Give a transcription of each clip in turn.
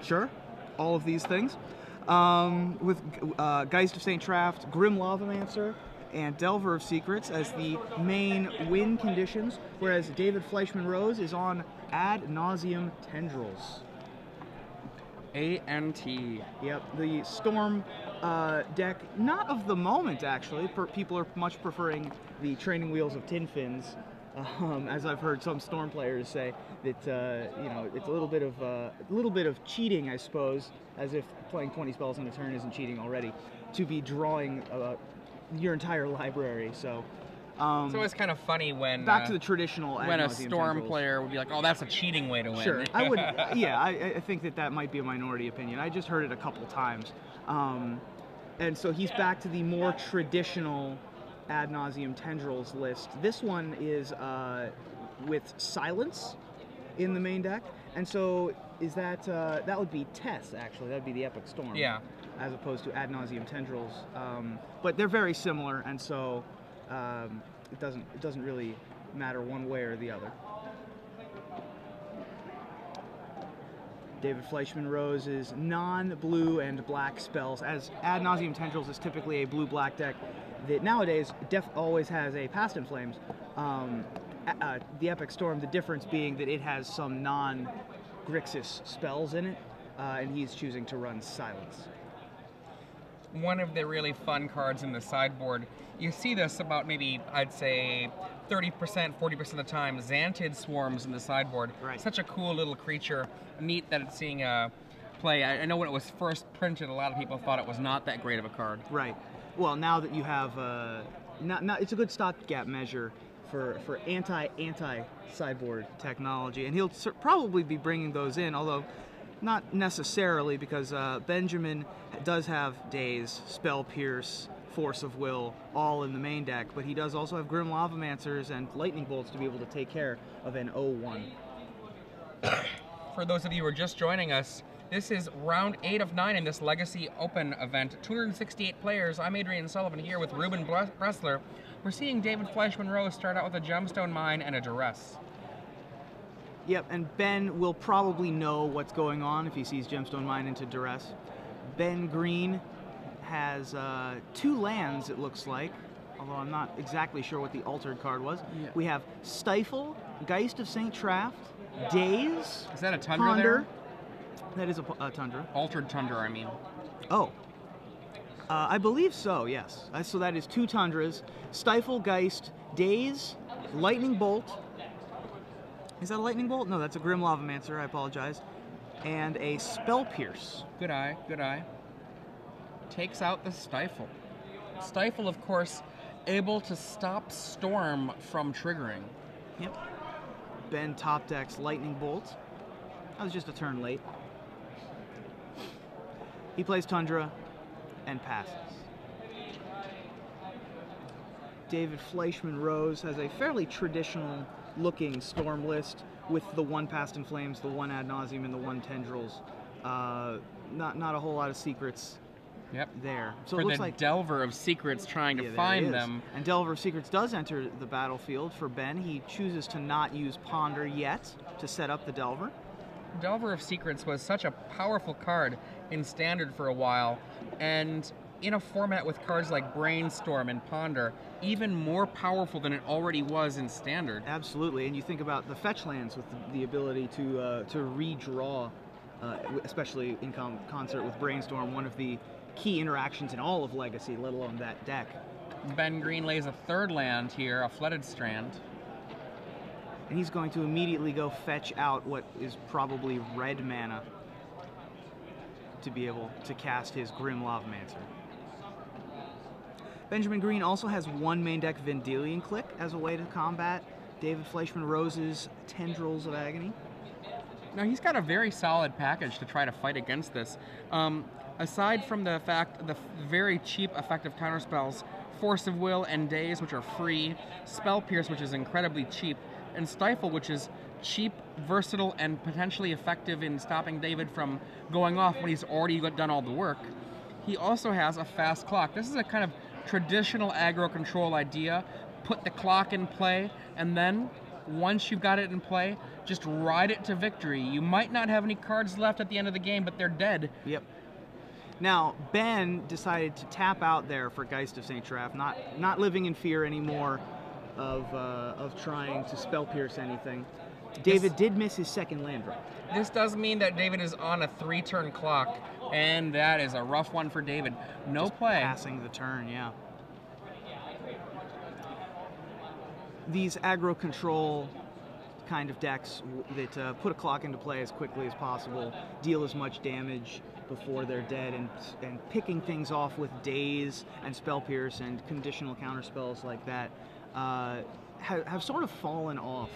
Sure, all of these things. With Geist of St. Traft, Grim Lavamancer, and Delver of Secrets as the main win conditions, whereas David Fleischmann Rose is on Ad Nauseam Tendrils. A-N-T. Yep, the Storm deck, not of the moment actually. People are much preferring the Training Wheels of Tin Fins, as I've heard some Storm players say that you know, it's a little bit of cheating, I suppose, as if playing 20 spells in a turn isn't cheating already, to be drawing your entire library. So it's always kind of funny when back to the traditional when a Storm player would be like, "Oh, that's a cheating way to win." Sure, I would. Yeah, I think that might be a minority opinion. I just heard it a couple times, and so he's back to the more traditional Ad Nauseam Tendrils list. This one is with Silence in the main deck, and so is that that would be Tess actually. That would be the Epic Storm. Yeah. As opposed to Ad Nauseam Tendrils, but they're very similar, and so it doesn't really matter one way or the other. David Fleischmann Rose's non-blue and black spells, as Ad Nauseam Tendrils is typically a blue-black deck that nowadays always has a Past in Flames. The Epic Storm, the difference being that it has some non-Grixis spells in it, and he's choosing to run Silence. One of the really fun cards in the sideboard, you see this about maybe, I'd say, 30%, 40% of the time, Xantid Swarms in the sideboard. Right. Such a cool little creature. Neat that it's seeing play. I know when it was first printed, a lot of people thought it was not that great of a card. Right. Well, now that you have, it's a good stopgap measure for anti-sideboard technology, and he'll probably be bringing those in, although not necessarily, because Benjamin does have Daze, Spell Pierce, Force of Will, all in the main deck, but he does also have Grim Lavamancers and Lightning Bolts to be able to take care of an 0-1. For those of you who are just joining us, this is round 8 of 9 in this Legacy Open event. 268 players. I'm Adrian Sullivan here with Ruben Bressler. We're seeing David Fleischmann Rose start out with a Gemstone Mine and a Duress. Yep, and Ben will probably know what's going on if he sees Gemstone Mine into Duress. Ben Green has 2 lands, it looks like, although I'm not exactly sure what the altered card was. Yeah. We have Stifle, Geist of St. Traft, Daze. Is that a Tundra Ponder. there? That is a Tundra. Altered Tundra, I mean. Oh. I believe so, yes. So that is 2 Tundras. Stifle, Geist, Daze, Lightning Bolt. Is that a Lightning Bolt? No, that's a Grim Lavamancer, I apologize. And a Spell Pierce. Good eye, good eye. Takes out the Stifle. Stifle, of course, able to stop Storm from triggering. Yep. Ben top decks Lightning Bolt. That was just a turn late. He plays Tundra and passes. David Fleischmann Rose has a fairly traditional looking Storm list with the 1 Past in Flames, the 1 Ad Nauseam, and the 1 Tendrils. Not a whole lot of secrets. Yep. There. So for it looks the like Delver of Secrets trying to find them. And Delver of Secrets does enter the battlefield for Ben. He chooses to not use Ponder yet to set up the Delver. Delver of Secrets was such a powerful card in Standard for a while, and in a format with cards like Brainstorm and Ponder, even more powerful than it already was in Standard. Absolutely, and you think about the fetch lands with the ability to redraw, especially in concert with Brainstorm, one of the key interactions in all of Legacy, let alone that deck. Ben Green lays a 3rd land here, a Flooded Strand. And he's going to immediately go fetch out what is probably red mana to be able to cast his Grim Lavamancer. Benjamin Green also has 1 main deck Vendilion Click as a way to combat David Fleischmann Rose's Tendrils of Agony. Now he's got a very solid package to try to fight against this. Aside from the fact the very cheap effective counterspells, Force of Will and Daze, which are free, Spell Pierce, which is incredibly cheap, and Stifle, which is cheap, versatile, and potentially effective in stopping David from going off when he's already done all the work, he also has a fast clock. This is a kind of traditional aggro control idea. Put the clock in play, and then once you've got it in play, just ride it to victory. You might not have any cards left at the end of the game, but they're dead. Yep. Now, Ben decided to tap out there for Geist of St. Traff, not living in fear anymore of trying to spell pierce anything. David did miss his second land drop. This does mean that David is on a 3-turn clock, and that is a rough one for David. No Just play. Passing the turn, yeah. These aggro control kind of decks that put a clock into play as quickly as possible, deal as much damage before they're dead, and picking things off with daze and spell pierce and conditional counter spells like that have sort of fallen off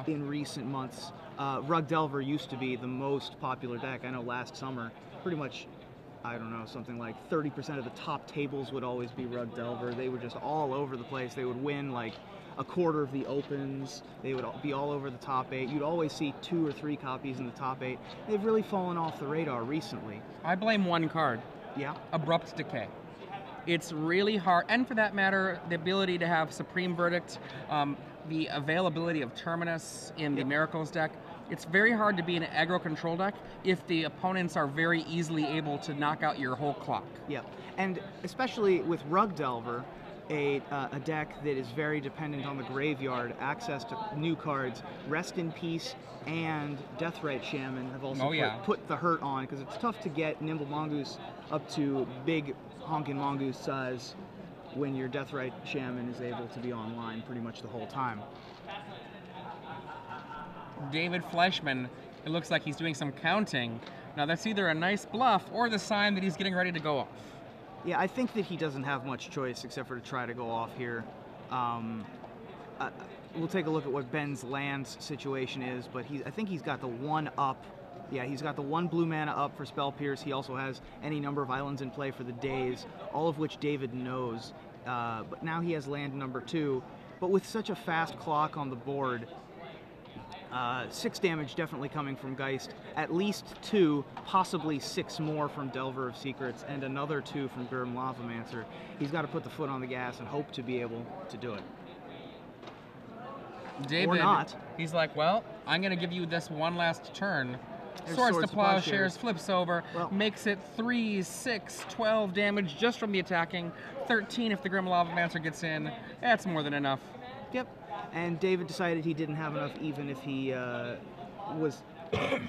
in recent months. Rug Delver used to be the most popular deck. I know last summer, pretty much, I don't know, something like 30% of the top tables would always be Rug Delver. They were just all over the place. They would win like a quarter of the opens. They would be all over the top 8. You'd always see 2 or 3 copies in the top 8. They've really fallen off the radar recently. I blame one card. Yeah? Abrupt Decay. It's really hard, and for that matter, the ability to have Supreme Verdict, the availability of Terminus in the Miracles deck. It's very hard to be an aggro control deck if the opponents are very easily able to knock out your whole clock. Yeah, and especially with Rug Delver, a deck that is very dependent on the graveyard, access to new cards, Rest in Peace and Deathrite Shaman have also put the hurt on, because it's tough to get Nimble Mongoose up to big honkin' mongoose size when your Deathrite Shaman is able to be online pretty much the whole time. David Fleischmann, it looks like he's doing some counting. Now that's either a nice bluff or the sign that he's getting ready to go off. Yeah, I think that he doesn't have much choice except for to try to go off here. We'll take a look at what Ben's lands situation is, but I think he's got the 1 up. Yeah, he's got the 1 blue mana up for Spell Pierce. He also has any number of islands in play for the days, all of which David knows. But now he has land number 2. But with such a fast clock on the board, 6 damage definitely coming from Geist, at least 2, possibly 6 more from Delver of Secrets, and another 2 from Grim Lavamancer. He's got to put the foot on the gas and hope to be able to do it. David, or not. He's like, well, I'm going to give you this one last turn. Swords to Plowshares, flips over, makes it 3, 6, 12 damage just from the attacking, 13 if the Grim Lavamancer gets in. That's more than enough. Yep. And David decided he didn't have enough even if he was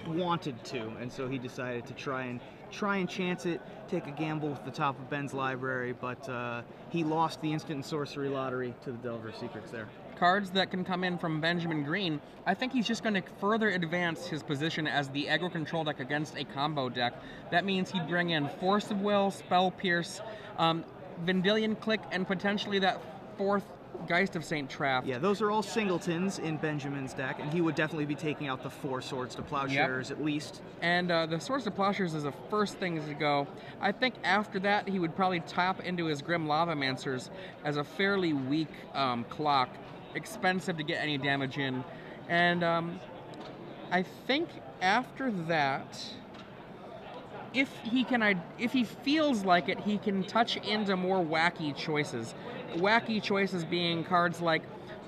wanted to, and so he decided to try and chance it, take a gamble with the top of Ben's library, but he lost the instant and sorcery lottery to the Delver of Secrets there. Cards that can come in from Benjamin Green. I think he's just going to further advance his position as the aggro control deck against a combo deck. That means he'd bring in Force of Will, Spell Pierce, Vendilion Click, and potentially that 4th Geist of St. Traff. Yeah, those are all singletons in Benjamin's deck, and he would definitely be taking out the 4 Swords to Plowshares at least. And the Swords to Plowshares is the first thing to go. I think after that he would probably tap into his Grim Lavamancers as a fairly weak clock, expensive to get any damage in. And I think after that, if he feels like it, he can touch into more wacky choices. Wacky choices being cards like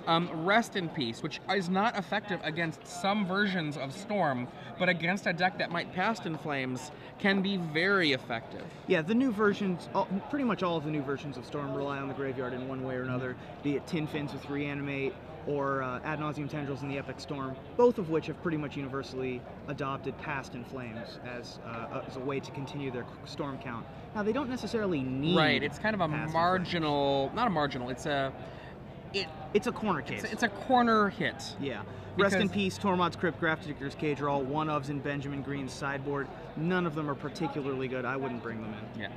Rest in Peace, which is not effective against some versions of Storm, but against a deck that might Past in Flames can be very effective. Yeah, the new versions, pretty much all of the new versions of Storm rely on the graveyard in one way or another, be it Tin Fins with Reanimate or Ad Nauseam Tendrils in the Epic Storm, both of which have pretty much universally adopted Past in Flames as a way to continue their Storm count. Now, they don't necessarily need... Right, it's kind of a marginal... Not a marginal, it's a corner case. It's a corner hit. Yeah. Rest in Peace, Tormod's Crypt, Grafdigger's Cage are all 1-ofs in Benjamin Green's sideboard. None of them are particularly good. I wouldn't bring them in. Yeah.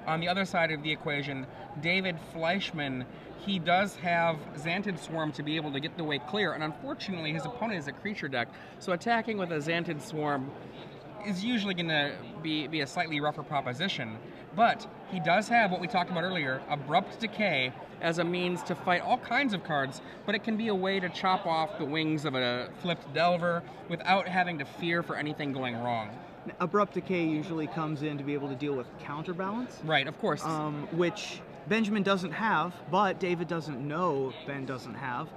On the other side of the equation, David Fleischmann, he does have Xantid Swarm to be able to get the way clear, and unfortunately his opponent is a creature deck, so attacking with a Xantid Swarm is usually going to be a slightly rougher proposition. But he does have what we talked about earlier, Abrupt Decay, as a means to fight all kinds of cards, but it can be a way to chop off the wings of a flipped Delver without having to fear for anything going wrong. Abrupt Decay usually comes in to be able to deal with counterbalance. Right, of course. Which Benjamin doesn't have, but David doesn't know Ben doesn't have,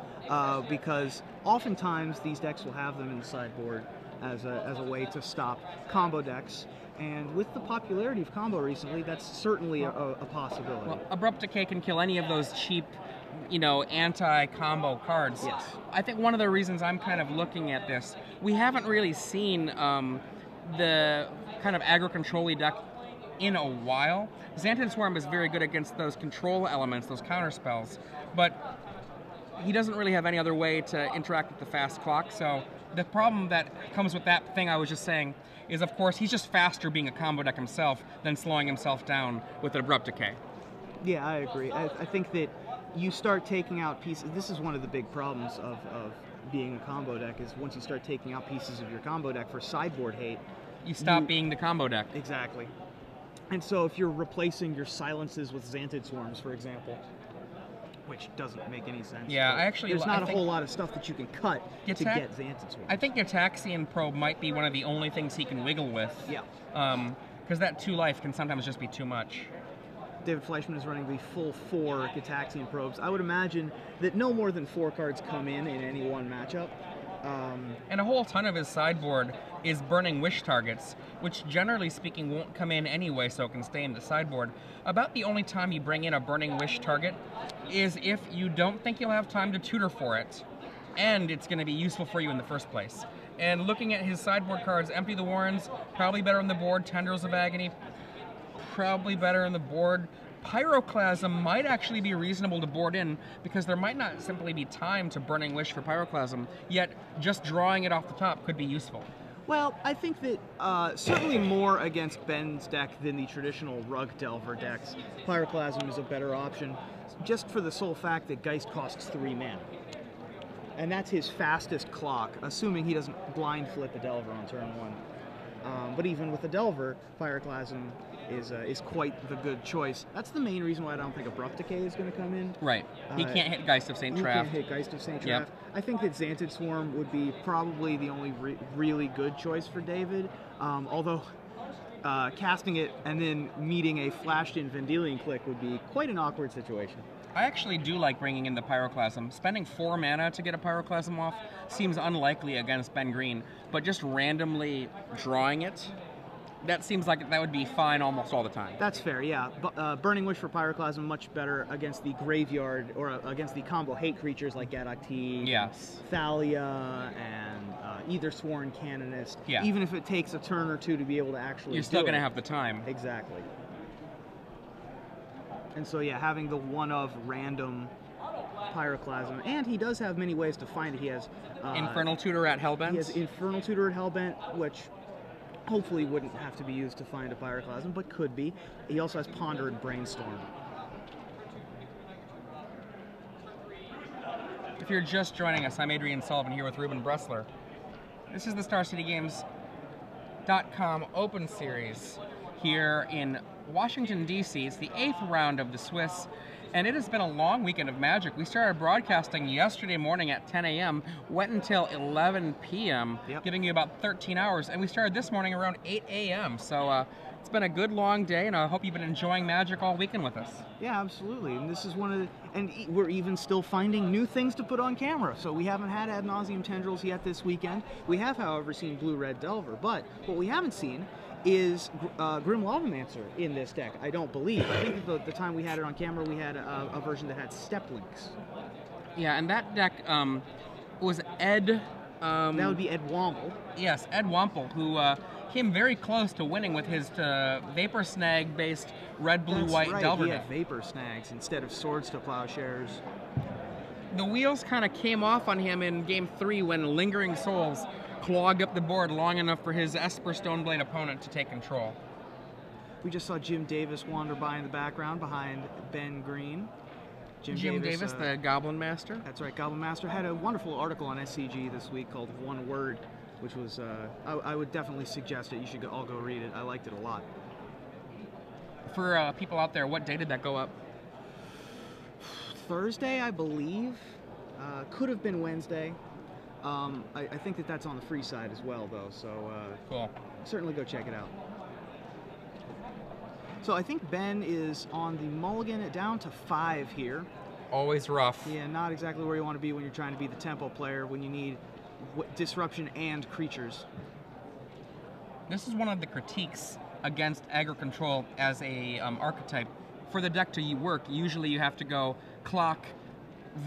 because oftentimes these decks will have them in the sideboard as a way to stop combo decks. And with the popularity of combo recently, that's certainly a possibility. Well, Abrupt Decay can kill any of those cheap, anti-combo cards. Yes. I think one of the reasons I'm kind of looking at this, we haven't really seen the kind of aggro-control-y deck in a while. Xantid Swarm is very good against those control elements, those counter spells, but he doesn't really have any other way to interact with the fast clock, so the problem that comes with that thing I was just saying is, of course, he's just faster being a combo deck himself than slowing himself down with an Abrupt Decay. Yeah, I agree. I think that you start taking out pieces. This is one of the big problems of being a combo deck, is once you start taking out pieces of your combo deck for sideboard hate, you stop being the combo deck. Exactly. And so if you're replacing your silences with Xantid Swarms, for example, which doesn't make any sense. Yeah, there's not a whole lot of stuff that you can cut to get Xantid Swarms. I think Gitaxian Probe might be one of the only things he can wiggle with. Yeah. Because that 2 life can sometimes just be too much. David Fleischmann is running the full 4 Gitaxian Probes. I would imagine that no more than 4 cards come in any one matchup. And a whole ton of his sideboard is Burning Wish targets, which generally speaking won't come in anyway, so it can stay in the sideboard. About the only time you bring in a Burning Wish target is if you don't think you'll have time to tutor for it, and it's going to be useful for you in the first place. And looking at his sideboard cards, Empty the Warrens, probably better on the board. Tendrils of Agony, probably better on the board. Pyroclasm might actually be reasonable to board in, because there might not simply be time to Burning Wish for Pyroclasm, yet just drawing it off the top could be useful. Well, I think that certainly more against Ben's deck than the traditional Rug Delver decks. Pyroclasm is a better option, just for the sole fact that Geist costs 3 mana. And that's his fastest clock, assuming he doesn't blind flip a Delver on turn 1. But even with a Delver, Pyroclasm is quite the good choice. That's the main reason why I don't think Abrupt Decay is going to come in. Right. He can't hit Geist of St. Traff. He can't hit Geist of St. Traff. Yep. I think that Xantid Swarm would be probably the only really good choice for David. Although casting it and then meeting a flashed-in Vendilion Click would be quite an awkward situation. I actually do like bringing in the Pyroclasm. Spending 4 mana to get a Pyroclasm off seems unlikely against Ben Green, but just randomly drawing it, that seems like that would be fine almost all the time. That's fair, yeah. Burning Wish for Pyroclasm much better against the graveyard, or against the combo hate creatures like Gadokti, yes, Thalia, and either Sworn Canonist. Yeah. Even if it takes a turn or 2 to be able to actually you're still going to have the time. Exactly. And so, yeah, having the one of random Pyroclasm, and he does have many ways to find it. He has Infernal Tutor at Hellbent. He has Infernal Tutor at Hellbent, which hopefully wouldn't have to be used to find a Pyroclasm, but could be. He also has Ponder and Brainstorm. If you're just joining us, I'm Adrian Sullivan here with Ruben Bressler. This is the StarCityGames.com Open Series here in Washington, D.C. It's the 8th round of the Swiss, and it has been a long weekend of Magic. We started broadcasting yesterday morning at 10 a.m., went until 11 p.m., giving you about 13 hours, and we started this morning around 8 a.m., so it's been a good long day, and I hope you've been enjoying Magic all weekend with us. Yeah, absolutely, and this is one of the, and we're even still finding new things to put on camera, so we haven't had Ad Nauseam Tendrils yet this weekend. We have, however, seen Blue-Red Delver, but what we haven't seen is Grim Lavamancer in this deck, I don't believe. I think the time we had it on camera, we had a version that had Step Links. Yeah, and that deck was Ed... that would be Ed Wample. Yes, Ed Wample, who came very close to winning with his Vapor Snag-based red-blue-white Delver deck. He had Vapor Snags instead of Swords to Plowshares. The wheels kind of came off on him in Game 3 when Lingering Souls clogged up the board long enough for his Esper Stoneblade opponent to take control. We just saw Jim Davis wander by in the background behind Ben Green. Jim Davis, the Goblin Master. That's right, Goblin Master had a wonderful article on SCG this week called One Word, which was, I would definitely suggest it. You should all go read it. I liked it a lot. For people out there, what day did that go up? Thursday, I believe. Could have been Wednesday. I think that's on the free side as well, though, so cool. Certainly go check it out. So I think Ben is on the mulligan down to 5 here. Always rough. Yeah, not exactly where you want to be when you're trying to be the tempo player, when you need disruption and creatures. This is one of the critiques against aggro control as a archetype. For the deck to work, usually you have to go clock,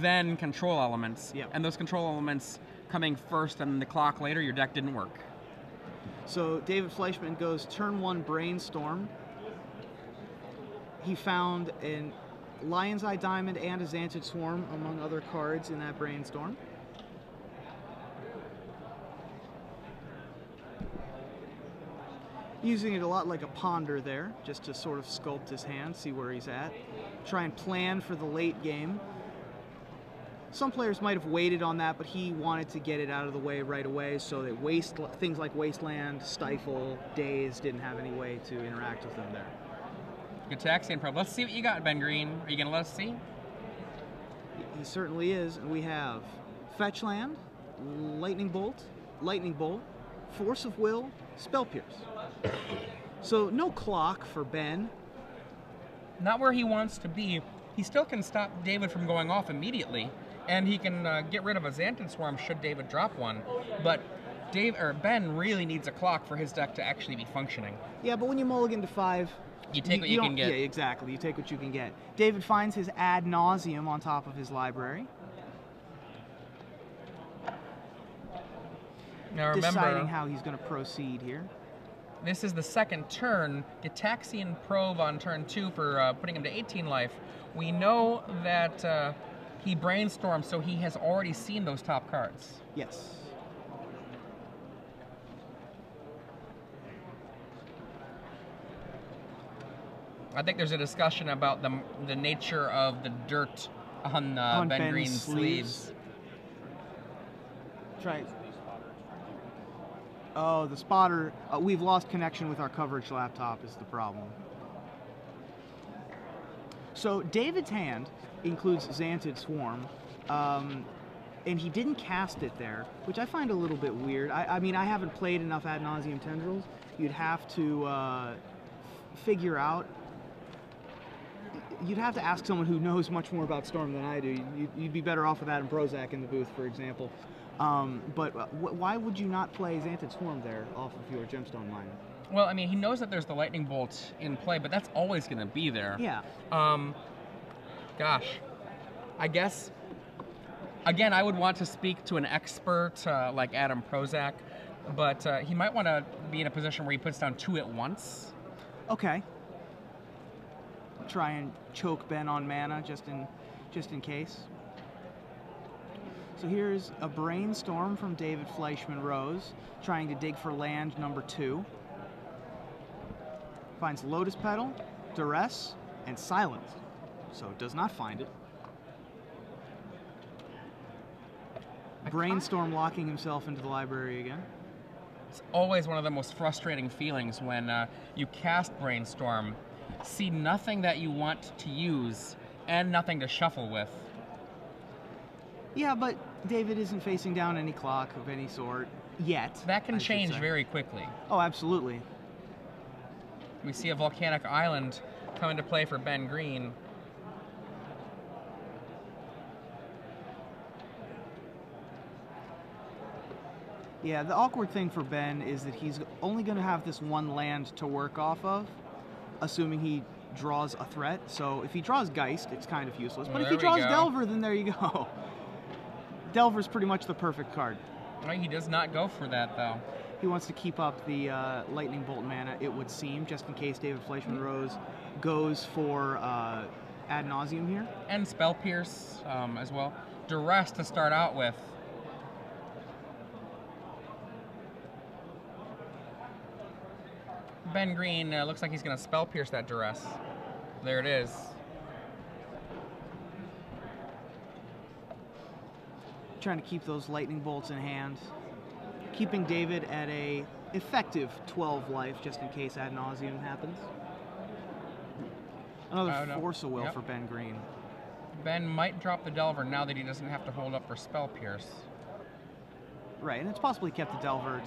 then control elements. Yep. And those control elements coming first and the clock later, your deck didn't work. So David Fleischmann goes turn 1 Brainstorm. He found a Lion's Eye Diamond and a Xantid Swarm among other cards in that Brainstorm. Using it a lot like a ponder there, just to sort of sculpt his hand, see where he's at. Try and plan for the late game. Some players might have waited on that, but he wanted to get it out of the way right away so that things like Wasteland, Stifle, Daze didn't have any way to interact with them there. Gitaxian Probe. Let's see what you got, Ben Green. Are you going to let us see? He certainly is. We have Fetch Land, Lightning Bolt, Force of Will, Spell Pierce. So no clock for Ben. Not where he wants to be. He still can stop David from going off immediately, and he can get rid of a Xantid Swarm should David drop one. But Ben really needs a clock for his deck to actually be functioning. Yeah, but when you mulligan to 5, you take what you can get. Yeah, exactly. You take what you can get. David finds his Ad Nauseam on top of his library. Now remember, deciding how he's going to proceed here. This is the second turn. Gitaxian Probe on turn 2 for putting him to 18 life. We know that he brainstormed, so he has already seen those top cards. Yes. I think there's a discussion about the nature of the dirt on Ben Green's sleeves. Try. Oh, the spotter. We've lost connection with our coverage laptop is the problem. So David's hand includes Xantid Swarm, and he didn't cast it there, which I find a little bit weird. I mean, I haven't played enough Ad Nauseam Tendrils. You'd have to figure out. You'd have to ask someone who knows much more about Storm than I do. You'd be better off with Adam Prozac in the booth, for example. But why would you not play Xantid Swarm there off of your Gemstone Mine? Well, I mean, he knows that there's the Lightning Bolt in play, but that's always going to be there. Yeah. Gosh. I guess, again, I would want to speak to an expert like Adam Prozac, but he might want to be in a position where he puts down 2 at once. Okay. Try and choke Ben on mana just in case. So here's a Brainstorm from David Fleischmann Rose, trying to dig for land number 2. Finds Lotus Petal, Duress, and Silence. So does not find it. Brainstorm locking himself into the library again. It's always one of the most frustrating feelings when you cast Brainstorm, see nothing that you want to use, and nothing to shuffle with. Yeah, but David isn't facing down any clock of any sort yet. That can change very quickly. Oh, absolutely. We see a Volcanic Island come into play for Ben Green. Yeah, the awkward thing for Ben is that he's only going to have this one land to work off of, assuming he draws a threat. So if he draws Geist, it's kind of useless. But if he draws Delver, then there you go. Delver's pretty much the perfect card. Right, he does not go for that, though. He wants to keep up the Lightning Bolt mana, it would seem, just in case David Fleischmann Rose goes for Ad Nauseam here. And Spell Pierce as well. Duress to start out with. Ben Green looks like he's going to Spell Pierce that Duress. There it is. Trying to keep those Lightning Bolts in hand. Keeping David at a effective 12 life, just in case Ad Nauseam happens. Another Force of Will for Ben Green. Ben might drop the Delver now that he doesn't have to hold up for Spell Pierce. Right, and it's possibly kept the Delver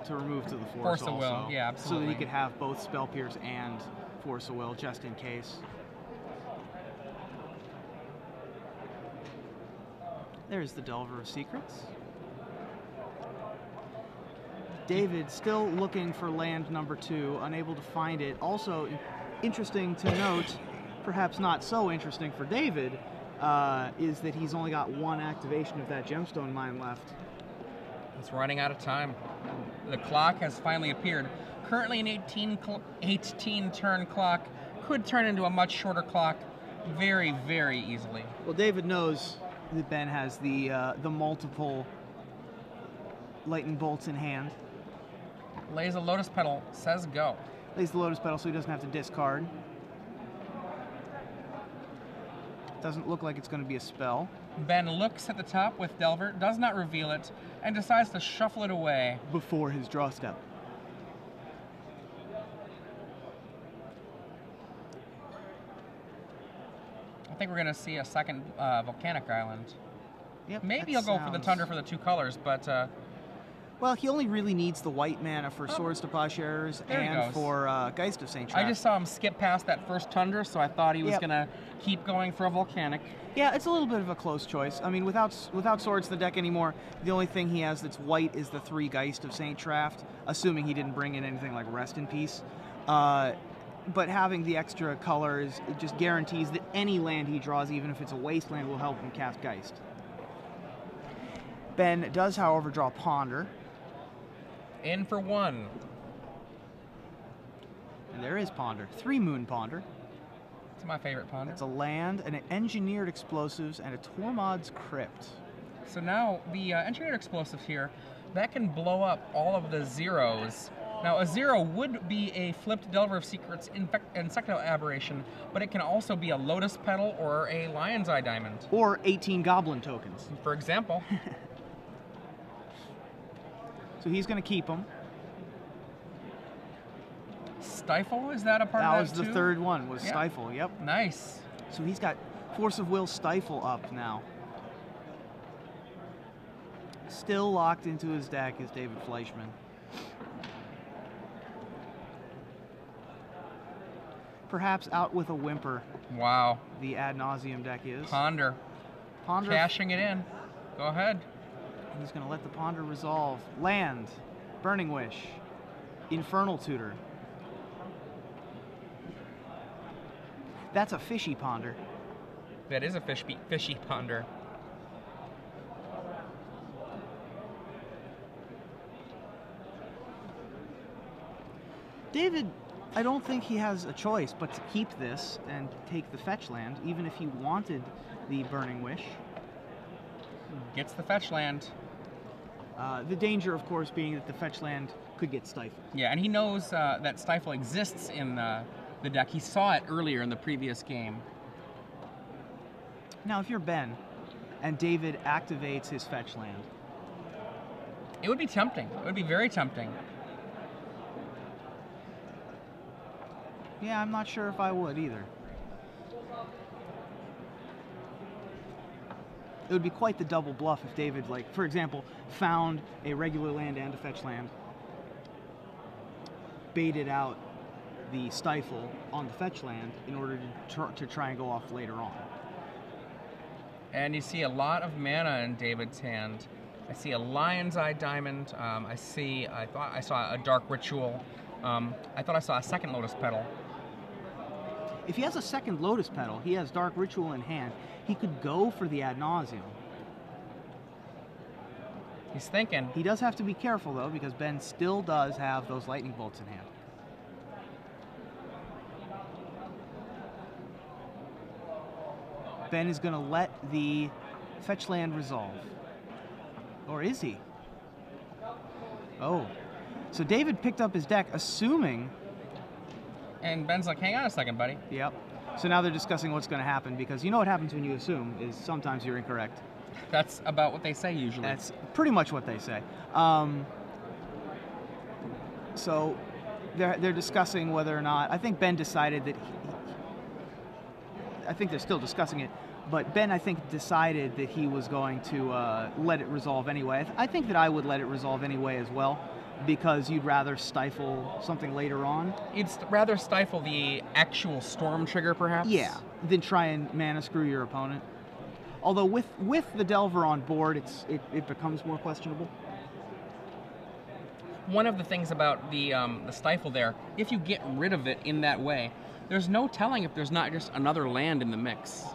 to remove to the Force of Will, yeah, absolutely. So that he could have both Spell Pierce and Force of Will, just in case. There's the Delver of Secrets. David still looking for land number 2, unable to find it. Also, interesting to note, perhaps not so interesting for David, is that he's only got 1 activation of that gemstone mine left. It's running out of time. The clock has finally appeared. Currently an 18 turn clock could turn into a much shorter clock very, very easily. Well, David knows that Ben has the multiple lightning bolts in hand. Lays a lotus petal, says go. Lays the lotus petal so he doesn't have to discard. Doesn't look like it's going to be a spell. Ben looks at the top with Delver, does not reveal it, and decides to shuffle it away. Before his draw step. I think we're going to see a second volcanic island. Yep, maybe he'll go for the Tundra for the 2 colors, but... well, he only really needs the white mana for Swords to Plowshares and for Geist of St. Trapp. I just saw him skip past that first Tundra, so I thought he was going to keep going for a volcanic. Yeah, it's a little bit of a close choice. I mean, without Swords in the deck anymore, the only thing he has that's white is the 3 Geist of St. Trapp, assuming he didn't bring in anything like Rest in Peace. But having the extra colors, it just guarantees that any land he draws, even if it's a wasteland, will help him cast Geist. Ben does, however, draw Ponder. In for 1. And there is Ponder. 3 Moon Ponder. It's my favorite Ponder. It's a land, an engineered explosives, and a Tormod's Crypt. So now, the engineered explosives here, that can blow up all of the zeros. Now, a 0 would be a flipped Delver of Secrets Insectile Aberration, but it can also be a Lotus Petal or a Lion's Eye Diamond. Or 18 Goblin tokens. For example. So he's going to keep them. Stifle, is that a part of that That was the too? 3rd one, was Stifle, yep. Nice. So he's got Force of Will Stifle up now. Still locked into his deck is David Fleischmann. Perhaps out with a whimper. Wow. The Ad Nauseam deck is. Ponder. Ponder. Cashing it in. Go ahead. He's going to let the Ponder resolve. Land. Burning Wish. Infernal Tutor. That's a fishy Ponder. That is a fishy Ponder. David, I don't think he has a choice but to keep this and take the fetch land, even if he wanted the Burning Wish. Gets the fetch land. The danger, of course, being that the fetch land could get stifled. Yeah, and he knows that Stifle exists in the deck. He saw it earlier in the previous game. Now, if you're Ben and David activates his fetch land, it would be tempting. It would be very tempting. Yeah, I'm not sure if I would either. It would be quite the double bluff if David, like, for example, found a regular land and a fetch land, baited out the Stifle on the fetch land in order to try and go off later on. And you see a lot of mana in David's hand. I see a Lion's Eye Diamond. I thought I saw a Dark Ritual. I thought I saw a second Lotus Petal. If he has a second Lotus Petal, he has Dark Ritual in hand, he could go for the Ad Nauseam. He's thinking. He does have to be careful, though, because Ben still does have those Lightning Bolts in hand. Ben is going to let the fetch land resolve. Or is he? Oh. So David picked up his deck, assuming... And Ben's like, hang on a second, buddy. Yep. So now they're discussing what's going to happen, because you know what happens when you assume is sometimes you're incorrect. That's about what they say usually. That's pretty much what they say. So they're discussing whether or not... I think Ben decided that... I think they're still discussing it, but Ben, I think, decided that he was going to let it resolve anyway. I think that I would let it resolve anyway as well, because you'd rather stifle something later on. You'd rather stifle the actual storm trigger, perhaps? Yeah, than try and mana screw your opponent. Although with the Delver on board, it becomes more questionable. One of the things about the stifle there, if you get rid of it in that way, there's no telling if there's not just another land in the mix.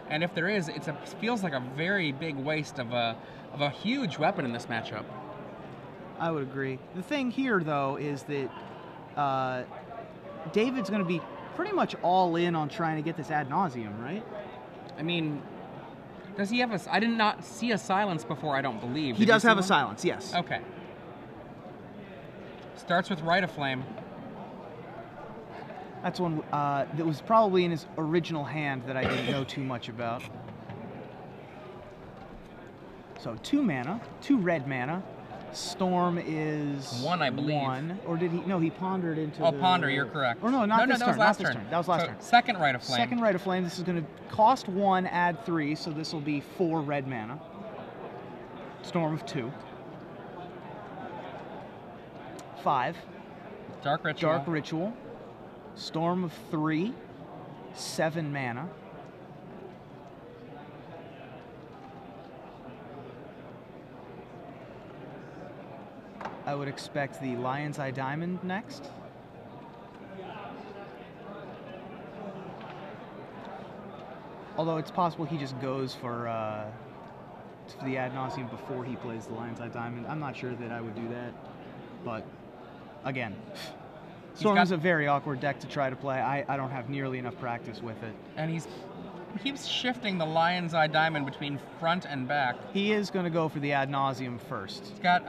And if there is, it feels like a very big waste of a huge weapon in this matchup. I would agree. The thing here, though, is that David's going to be pretty much all in on trying to get this ad nauseum, right? I mean, does he have a... I did not see a silence before, I don't believe. He does have a silence, yes. Okay. Starts with Rite of Flame. That's one that was probably in his original hand that I didn't know too much about. So 2 mana, 2 red mana. Storm is 1, I believe. 1. Or did he? No, he pondered into. Oh, ponder, you're correct. Or no, not this that turn. was last not this turn. That was last turn. Second Rite of Flame. Second Rite of Flame. This is going to cost 1, add 3, so this will be 4 red mana. Storm of 2. 5. Dark Ritual. Dark Ritual. Storm of 3. 7 mana. I would expect the Lion's Eye Diamond next. Although it's possible he just goes for the ad nauseum before he plays the Lion's Eye Diamond. I'm not sure that I would do that. But, again, Storm is a very awkward deck to try to play. I don't have nearly enough practice with it. And he keeps shifting the Lion's Eye Diamond between front and back. He is going to go for the ad nauseum first. He's got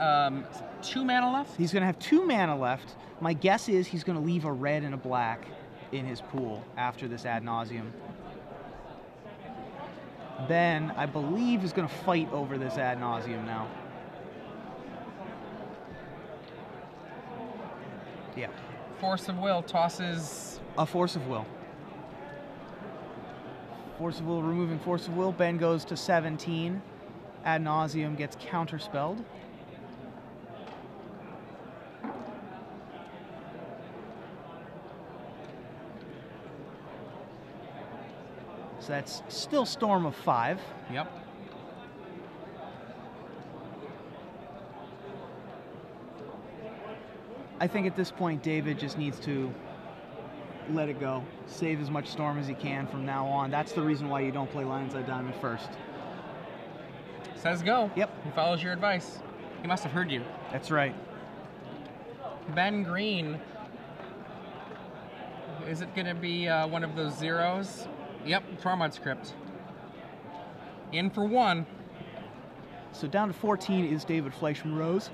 2 mana left? He's going to have 2 mana left. My guess is he's going to leave a red and a black in his pool after this ad nauseum. Ben, I believe, is going to fight over this ad nauseum now. Yeah. Force of Will tosses... A Force of Will. Force of Will, removing Force of Will. Ben goes to 17. Ad nauseum gets counterspelled. So that's still Storm of 5. Yep. I think at this point, David just needs to let it go. Save as much Storm as he can from now on. That's the reason why you don't play Lion's Eye Diamond first. Says go. Yep. He follows your advice. He must have heard you. That's right. Ben Green. Is it going to be one of those zeros? Yep, Tormod script. In for 1. So down to 14 is David Fleischmann Rose.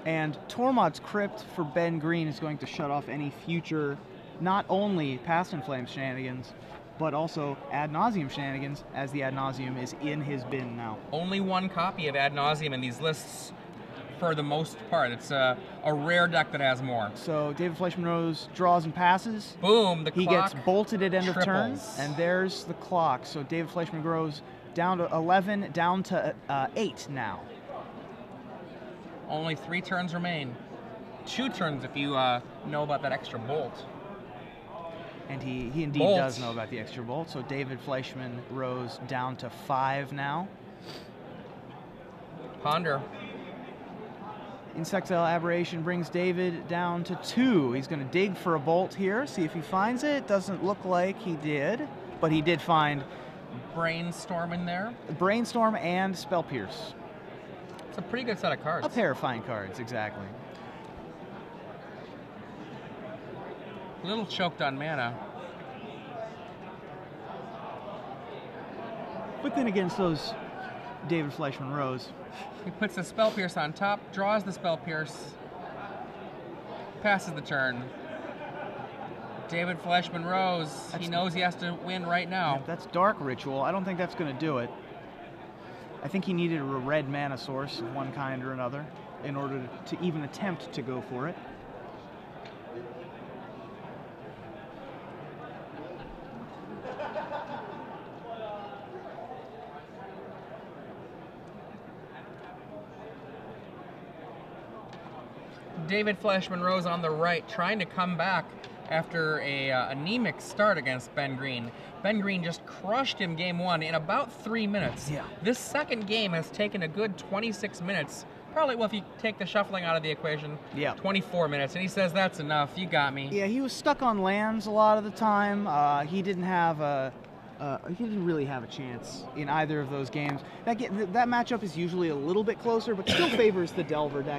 And Tormod's Crypt for Ben Green is going to shut off any future, not only Past in Flames shenanigans, but also Ad Nauseum shenanigans, as the Ad Nauseum is in his bin now. Only 1 copy of Ad Nauseum in these lists for the most part. It's a rare deck that has more. So David Fleischmann Rose draws and passes. Boom, the He clock gets bolted at end triples. of turn, and there's the clock. So David Fleischmann Rose down to 11, down to 8 now. Only 3 turns remain. 2 turns if you know about that extra bolt. And he indeed Bolt. does know about the extra bolt. So David Fleischmann Rose down to 5 now. Ponder. Insectile Aberration brings David down to 2. He's going to dig for a bolt here, see if he finds it. Doesn't look like he did, but he did find Brainstorm in there. Brainstorm and Spell Pierce. It's a pretty good set of cards. A pair of fine cards, exactly. A little choked on mana. But then against those David Fleischmann Rose, He puts the Spell Pierce on top, draws the Spell Pierce, passes the turn. David Fleischmann Rose, he knows he has to win right now. that's Dark Ritual. I don't think that's going to do it. I think he needed a red mana source of one kind or another in order to even attempt to go for it. David Fleischmann Rose on the right, trying to come back after a anemic start against Ben Green. Ben Green just crushed him game 1 in about 3 minutes. Yeah. This second game has taken a good 26 minutes. Probably, well, if you take the shuffling out of the equation, Yeah. 24 minutes. And he says, that's enough, you got me. Yeah, he was stuck on lands a lot of the time. He didn't really have a chance in either of those games. That matchup is usually a little bit closer, but still favors the Delver deck.